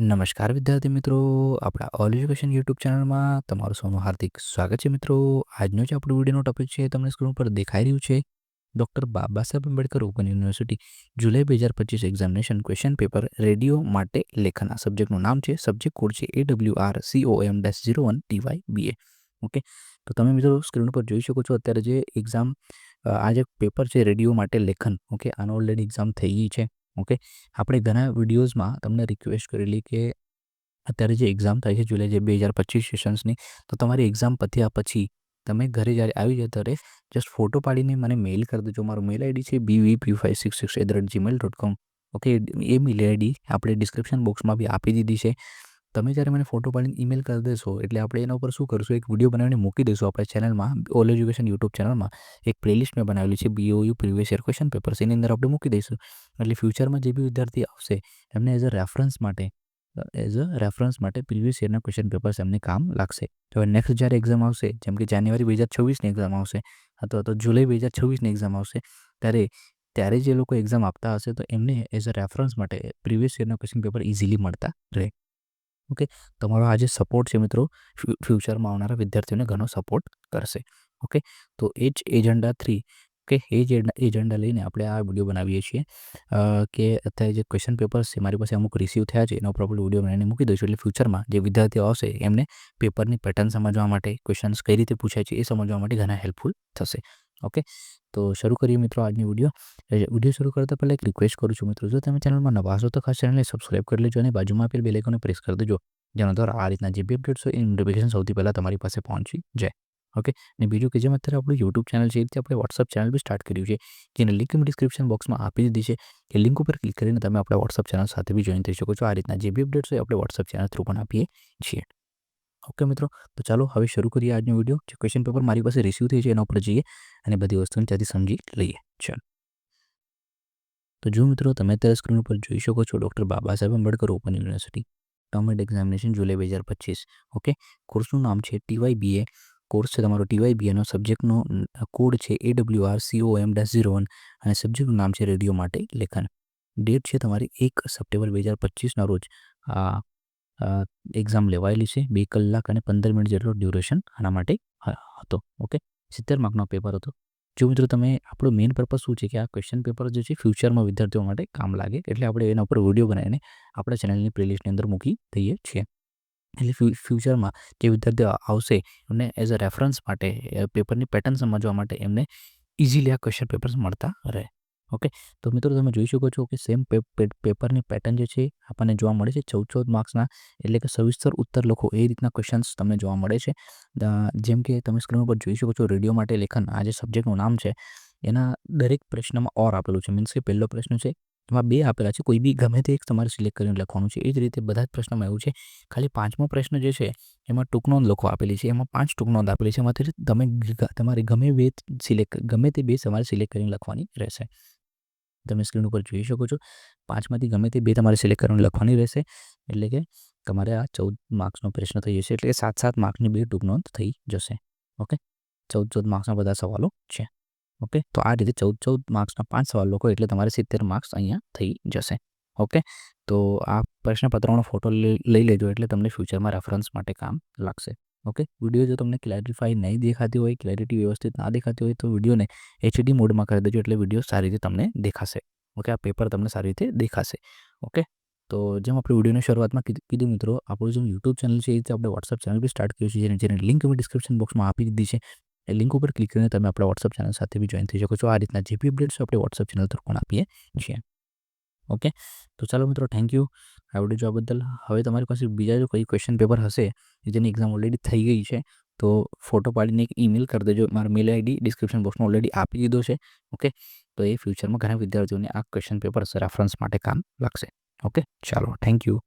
નમસ્કાર વિદ્યાર્થી મિત્રો, આપણા ઓલ એજ્યુકેશન યુટ્યુબ ચેનલમાં તમારું સૌનું હાર્દિક સ્વાગત છે. મિત્રો, આજનો જે આપણો વિડીયોનો ટોપિક છે તમને સ્ક્રીન પર દેખાઈ રહ્યું છે. Doctor Baba Saheb Ambedkar open university જુલાઈ 2025 એક્ઝામિનેશન ક્વેશ્ચન પેપર રેડિયો માટે લેખન. આ સબ્જેક્ટનું નામ છે, સબ્જેક્ટ કોડ છે AWRCOM-01TYBA. ઓકે, તો તમે મિત્રો સ્ક્રીન પર જોઈ શકો છો અત્યારે જે એક્ઝામ આ જે પેપર છે રેડિયો માટે લેખન. ઓકે, આનો ઓલરેડી એક્ઝામ થઈ ગઈ છે. ઓકે, આપણે ઘણા વિડીયોઝમાં તમને રિક્વેસ્ટ કરેલી કે અત્યારે જે એક્ઝામ થાય છે જુલાઈ જે 2025 સેશન્સની, તો તમારી એક્ઝામ પત્યા પછી તમે ઘરે જ્યારે આવી જાય ત્યારે જસ્ટ ફોટો પાડીને મને મેઇલ કરી દેજો. મારો મેલ આઈડી છે bvp566@gmail.com. ઓકે, એ મેલ આઈડી આપણે ડિસ્ક્રિપ્શન બોક્સમાં બી આપી દીધી છે. તમે જ્યારે મને ફોટો પાડીને ઈમેલ કરી દેશો એટલે આપણે એના ઉપર શું કરશું, એક વિડીયો બનાવીને મૂકી દઈશું આપણે ચેનલમાં, ઓલ એજ્યુકેશન યુટ્યુબ ચેનલમાં. એક પ્લેલિસ્ટ મેં બનાવેલી છે BOU previous year question papers, એની અંદર આપણે મૂકી દઈશું. એટલે ફ્યુચરમાં જે બી વિદ્યાર્થી આવશે એમને એઝ અ રેફરન્સ માટે પ્રીવિયસ યરના ક્વેશ્ચન પેપર્સ એમને કામ લાગશે. તો નેક્સ્ટ જ્યારે એક્ઝામ આવશે, જેમ કે જાન્યુઆરી 2026ની એક્ઝામ આવશે અથવા તો જુલાઈ 2026ની એક્ઝામ આવશે, ત્યારે જે લોકો એક્ઝામ આપતા હશે તો એમને એઝ અ રેફરન્સ માટે પ્રીવિયસ યરના ક્વેશ્ચન પેપર ઇઝીલી મળતા રહે. ઓકે, તમારો આ જે સપોર્ટ છે મિત્રો, ફ્યુચરમાં આવનારા વિદ્યાર્થીઓને ઘણો સપોર્ટ કરશે. ઓકે, તો એ જ એજન્ડા 3, ઓકે, એ જ એજન્ડા લઈને આપણે આ વિડીયો બનાવીએ છીએ કે અત્યારે જે ક્વેશ્ચન પેપર્સ છે મારી પાસે અમુક રિસીવ થયા છે, એના ઉપર આપણે વિડીયો બનાવીને મૂકી દઈશું. એટલે ફ્યુચરમાં જે વિદ્યાર્થીઓ આવશે એમને પેપરની પેટર્ન સમજવા માટે, ક્વેશ્ચન્સ કઈ રીતે પૂછાય છે એ સમજવા માટે ઘણા હેલ્પફુલ થશે. ઓકે, તો શરૂ કરીએ મિત્રો આજની વિડીયો શરૂ કરતા પહેલાં એક રિક્વેસ્ટ કરું છું મિત્રો, જો તમે ચેનલમાં નવા છો તો ખાસ ચેનલને સબસ્ક્રાઇબ કરી લેજો અને બાજુમાં આપેલ બેલ આઇકોનને પ્રેસ કરી દેજો, જેના દ્વારા આ રીતના જે બી અપડેટ્સ હોય એ નોટિફિકેશન સૌથી પહેલાં તમારી પાસે પહોંચી જાય. ઓકે, અને બીજું કે જેમ અત્યારે આપણું યુટ્યુબ ચેનલ છે એ રીતે આપણે વોટ્સઅપ ચેનલ બી સ્ટાર્ટ કર્યું છે, જેની લિંક મેં ડિસ્ક્રિપ્શન બોક્સમાં આપી દીધી છે. એ લિંક ઉપર ક્લિક કરીને તમે આપણા વોટ્સઅપ ચેનલ સાથે બી જોઈન થઈ શકો છો. આ રીતના જે બી અપડેટ્સ હોય આપણે વોટ્સઅપ ચેનલ થ્રુ પણ આપીએ છીએ. ઓકે મિત્રો, તો ચાલો હવે શરૂ કરીએ આજનો વિડીયો. જે ક્વેશ્ચન પેપર મારી પાસે રિસીવ થઈ છે એના ઉપર જઈએ અને બધી વસ્તુને ત્યાંથી સમજી લઈએ. ચાલો, તો જો મિત્રો તમે અત્યારે સ્ક્રીન ઉપર જોઈ શકો છો doctor Baba Saheb Ambedkar open university term examination July 2025. Okay, કોર્સનું નામ છે TYBA. કોર્સ છે તમારો TYBAનો, સબ્જેક્ટનો કોડ છે AWRCOM-01 અને સબ્જેક્ટનું નામ છે રેડિયો માટે લેખન. ડેટ છે તમારી 1 સપ્ટેમ્બર 2025ના રોજ આ એક્ઝામ લેવાયેલી છે. 2 કલાક અને 15 મિનિટ જેટલો ડ્યુરેશન આના માટે હતો. ઓકે, 70 માર્કનો પેપર હતો. જો મિત્રો તમે આપણો મેઇન પર્પઝ શું છે કે આ ક્વેશ્ચન પેપર જે છે ફ્યુચરમાં વિદ્યાર્થીઓ માટે કામ લાગે, એટલે આપણે એના ઉપર વિડીયો બનાવીને આપણા ચેનલની પ્લેલિસ્ટની અંદર મૂકી દઈએ છીએ. એટલે ફ્યુચરમાં જે વિદ્યાર્થીઓ આવશે એમને એઝ અ રેફરન્સ માટે, પેપરની પેટર્ન સમજવા માટે એમને ઇઝીલી આ ક્વેશ્ચન પેપર્સ મળતા રહે. ઓકે, તો મિત્રો તમે જોઈ શકો છો કે સેમ પેપરની પેટર્ન જે છે આપણને જોવા મળે છે. 14 માર્ક્સના એટલે કે 26 ઉત્તર લખો એ રીતના ક્વેશ્ચન્સ તમને જોવા મળે છે. જેમ કે તમે સ્ક્રીન ઉપર જોઈ શકો છો રેડિયો માટે લેખન, આ જે સબ્જેક્ટનું નામ છે એના દરેક પ્રશ્નમાં ઓર આપેલું છે. મીન્સ કે પહેલો પ્રશ્ન છે એમાં 2 આપેલા છે, કોઈ બી ગમે તે એક તમારે સિલેક્ટ કરીને લખવાનું છે. એ જ રીતે બધા જ પ્રશ્નમાં એવું છે. ખાલી 5મો પ્રશ્ન જે છે એમાં ટૂંક નોંધ લખવા આપેલી છે. એમાં 5 ટૂંક નોંધ આપેલી છે. એમાંથી તમારે ગમે તે 2 તમારે સિલેક્ટ કરીને લખવાની રહેશે. તમે સ્ક્રીન ઉપર જોઈ શકો છો 5માંથી ગમે તે 2 તમારે સિલેક્ટ કરીને લખવાની રહેશે. એટલે કે તમારે આ 14 માર્ક્સનો પ્રશ્ન થઈ જશે. એટલે 7 માર્કની 2 ટૂંક નોંધ થઈ જશે. ઓકે, 14 માર્ક્સના બધા સવાલો છે. ઓકે, તો આ રીતે 14 માર્ક્સના 5 સવાલ લખો એટલે તમારે 70 માર્ક્સ અહીંયા થઈ જશે. ઓકે, તો આ પ્રશ્નપત્રનો ફોટો લઈ લેજો એટલે તમને ફ્યુચરમાં રેફરન્સ માટે કામ લાગશે. ઓકે, વિડીયો જો તમને ક્લેરિફાઈ નહીં દેખાતી હોય, ક્લેરિટી વ્યવસ્થિત ના દેખાતી હોય તો વિડીયોને HD મોડમાં કરી દેજો એટલે વિડીયો સારી રીતે તમને દેખાશે. ઓકે, આ પેપર તમને સારી રીતે દેખાશે. ઓકે, તો જેમ આપણે વિડીયોની શરૂઆતમાં કીધું મિત્રો, આપણું જે યુટ્યુબ ચેનલ છે એ રીતે આપણે વોટ્સઅપ ચેનલ બી સ્ટાર્ટ કર્યું છે, જેની લિંક મેં ડિસ્ક્રિપ્શન બોક્સમાં આપી દીધી છે. એ લિંક ઉપર ક્લિક કરીને તમે આપણા વોટ્સઅપ ચેનલ સાથે બી જોઈન થઈ શકો છો. આ રીતના જે બી અપડેટ્સ આપણે વોટ્સઅપ ચેનલ થ્રુ પણ આપીએ છીએ. ઓકે, તો ચાલો મિત્રો, થેન્ક યુ આ વિડીયો જોવા બદલ. હવે તમારી પાસે બીજા જો કોઈ ક્વેશ્ચન પેપર હશે જેની એક્ઝામ ઓલરેડી થઈ ગઈ છે તો ફોટો પાડીને એક ઈમેલ કરી દેજો. મારો મેલ આઈડી ડિસ્ક્રિપ્શન બોક્સમાં ઓલરેડી આપી દીધો છે. ઓકે, તો એ ફ્યુચરમાં ઘણા વિદ્યાર્થીઓને આ ક્વેશ્ચન પેપર રેફરન્સ માટે કામ લાગશે. ઓકે, ચાલો, થેન્ક યુ.